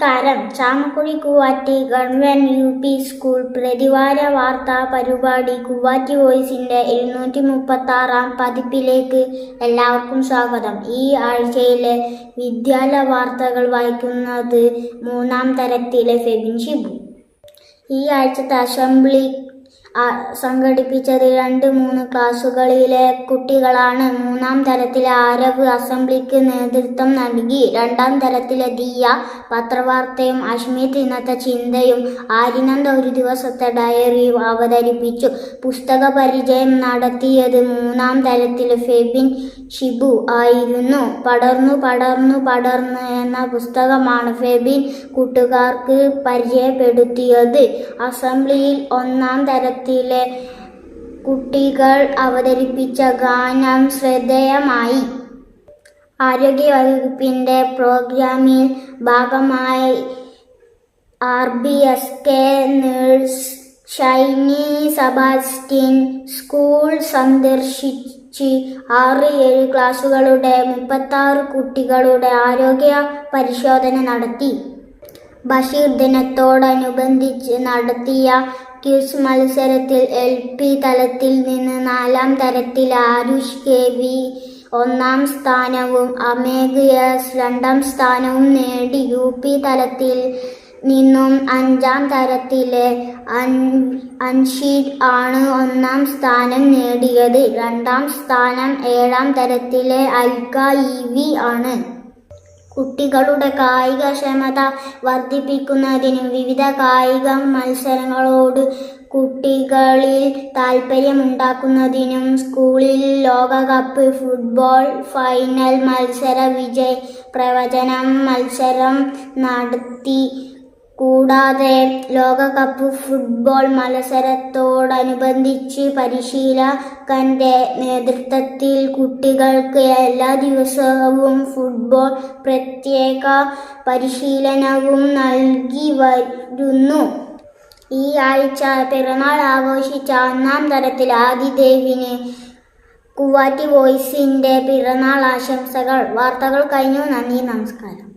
നമസ്കാരം. Chamakuzhi കൂവാറ്റി government UP school പ്രതിവാര വാർത്താ പരിപാടി കൂവാറ്റി വോയിസിന്റെ 736-ാം പതിപ്പിലേക്ക് എല്ലാവർക്കും സ്വാഗതം. ഈ ആഴ്ചയിലെ വിദ്യാലയ വാർത്തകൾ വായിക്കുന്നത് 3-ാം തരത്തിലെ ഫെബിൻ ഷിബു. ഈ ആഴ്ചത്തെ അസംബ്ലി സംഘടിപ്പിച്ചത് 2-3 ക്ലാസുകളിലെ കുട്ടികളാണ്. 3-ാം തരത്തിലെ ആരവ് അസംബ്ലിക്ക് നേതൃത്വം നൽകി. 2-ാം തരത്തിലെ ദിയ പത്രവാർത്തയും അഷ്മിത് ഇന്നത്തെ ചിന്തയും, ആര്യനന്ദ ഒരു ദിവസത്തെ ഡയറിയും അവതരിപ്പിച്ചു. പുസ്തക പരിചയം നടത്തിയത് 3-ാം തരത്തിലെ ഫെബിൻ ഷിബു ആയിരുന്നു. പടർന്നു പടർന്നു പടർന്ന് എന്ന പുസ്തകമാണ് ഫെബിൻ കൂട്ടുകാർക്ക് പരിചയപ്പെടുത്തിയത്. അസംബ്ലിയിൽ 1-ാം തരത്തിലെ കുട്ടികൾ അവതരിപ്പിച്ച ഗാനം ശ്രദ്ധേയമായി. ആരോഗ്യവകുപ്പിന്റെ പ്രോഗ്രാമിൽ ഭാഗമായി RBSK nurse Shiny Sebastian school സന്ദർശിച്ച് 6-7 ക്ലാസുകളുടെ 36 കുട്ടികളുടെ ആരോഗ്യ പരിശോധന നടത്തി. ബഷീർ ദിനത്തോടനുബന്ധിച്ച് നടത്തിയ ക്വിസ് മത്സരത്തിൽ LP തലത്തിൽ നിന്ന് 4-ാം തരത്തിൽ ആരുഷ് KV 1-ാം സ്ഥാനവും അമേഘ് S 2-ാം സ്ഥാനവും നേടി. UP തലത്തിൽ നിന്നും 5-ാം തരത്തിലെ അൻഷിദ് ആണ് 1-ാം സ്ഥാനം നേടിയത്. 2-ാം സ്ഥാനം 7-ാം തരത്തിലെ അൽക EV ആണ്. കുട്ടികളുടെ കായികക്ഷമത വർദ്ധിപ്പിക്കുന്നതിനും വിവിധ കായിക മത്സരങ്ങളോട് കുട്ടികളിൽ താൽപര്യമുണ്ടാക്കുന്നതിനും സ്കൂളിൽ ലോകകപ്പ് ഫുട്ബോൾ ഫൈനൽ മത്സര വിജയ പ്രവചനം മത്സരം നടത്തി. കൂടാതെ ലോകകപ്പ് ഫുട്ബോൾ മത്സരത്തോടനുബന്ധിച്ച് പരിശീലകന്റെ നേതൃത്വത്തിൽ കുട്ടികൾക്ക് എല്ലാ ദിവസവും ഫുട്ബോൾ പ്രത്യേക പരിശീലനവും നൽകി വരുന്നു. ഈ ആഴ്ച പിറന്നാൾ ആഘോഷിച്ച 1-ാം തരത്തിൽ ആദിദേവിന് കൂവാറ്റി വോയിസിന്റെ പിറന്നാൾ ആശംസകൾ. വാർത്തകൾ കഴിഞ്ഞു. നന്ദി, നമസ്കാരം.